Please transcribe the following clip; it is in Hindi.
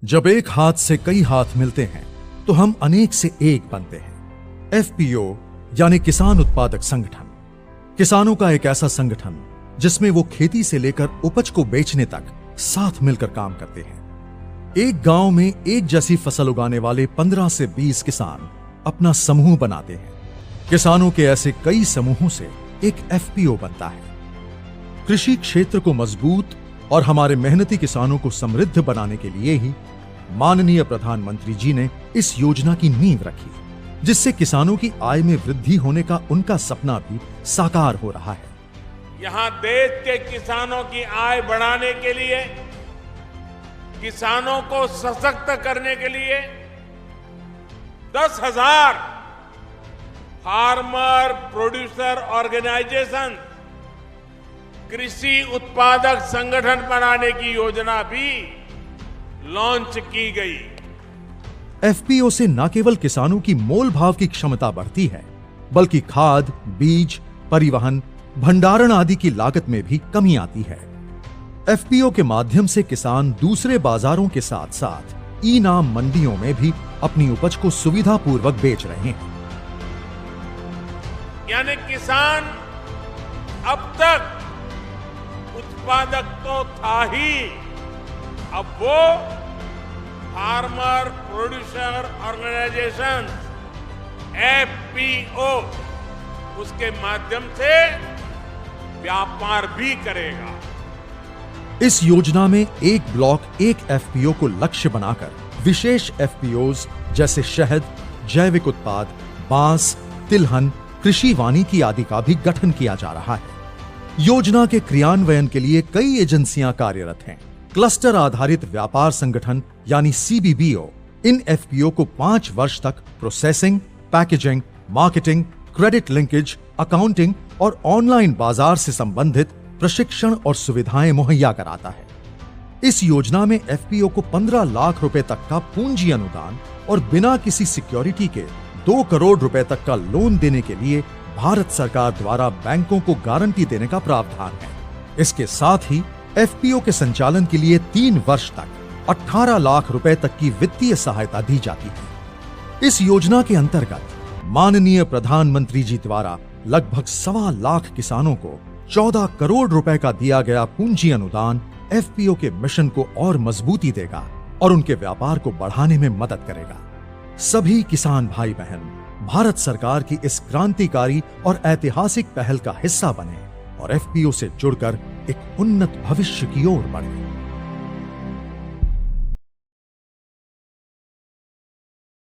जब एक हाथ से कई हाथ मिलते हैं तो हम अनेक से एक बनते हैं। एफपीओ यानी किसान उत्पादक संगठन, किसानों का एक ऐसा संगठन जिसमें वो खेती से लेकर उपज को बेचने तक साथ मिलकर काम करते हैं। एक गांव में एक जैसी फसल उगाने वाले 15 से 20 किसान अपना समूह बनाते हैं। किसानों के ऐसे कई समूहों से एक एफपीओ बनता है। कृषि क्षेत्र को मजबूत और हमारे मेहनती किसानों को समृद्ध बनाने के लिए ही माननीय प्रधानमंत्री जी ने इस योजना की नींव रखी, जिससे किसानों की आय में वृद्धि होने का उनका सपना भी साकार हो रहा है। यहां देश के किसानों की आय बढ़ाने के लिए, किसानों को सशक्त करने के लिए 10,000 फार्मर प्रोड्यूसर ऑर्गेनाइजेशन, कृषि उत्पादक संगठन बनाने की योजना भी लॉन्च की गई। एफपीओ से न केवल किसानों की मोल भाव की क्षमता बढ़ती है, बल्कि खाद, बीज, परिवहन, भंडारण आदि की लागत में भी कमी आती है। एफपीओ के माध्यम से किसान दूसरे बाजारों के साथ साथ ई नाम मंडियों में भी अपनी उपज को सुविधापूर्वक बेच रहे हैं। यानी किसान अब तक उत्पादक तो था ही, अब वो फार्मर प्रोड्यूसर ऑर्गेनाइजेशन एफपीओ उसके माध्यम से व्यापार भी करेगा। इस योजना में एक ब्लॉक एक एफपीओ को लक्ष्य बनाकर विशेष एफपीओज जैसे शहद, जैविक उत्पाद, बांस, तिलहन, कृषि वानिकी आदि का भी गठन किया जा रहा है। योजना के क्रियान्वयन के लिए कई एजेंसियां कार्यरत हैं। क्लस्टर आधारित व्यापार संगठन यानी सीबीबीओ इन एफपीओ को 5 वर्ष तक processing, packaging, marketing, credit linkage, accounting और ऑनलाइन बाजार से संबंधित प्रशिक्षण और सुविधाएं मुहैया कराता है। इस योजना में एफपीओ को 15 लाख रुपए तक का पूंजी अनुदान और बिना किसी सिक्योरिटी के 2 करोड़ रुपए तक का लोन देने के लिए भारत सरकार द्वारा बैंकों को गारंटी देने का प्रावधान है। इसके साथ ही एफपीओ के संचालन के लिए 3 वर्ष तक 18 लाख रुपए तक की वित्तीय सहायता दी जाती है। इस योजना के अंतर्गत माननीय प्रधानमंत्री जी द्वारा लगभग 1.25 लाख किसानों को 14 करोड़ रुपए का दिया गया पूंजी अनुदान एफपीओ के मिशन को और मजबूती देगा और उनके व्यापार को बढ़ाने में मदद करेगा। सभी किसान भाई बहन भारत सरकार की इस क्रांतिकारी और ऐतिहासिक पहल का हिस्सा बने और एफपीओ से जुड़कर एक उन्नत भविष्य की ओर बढ़े।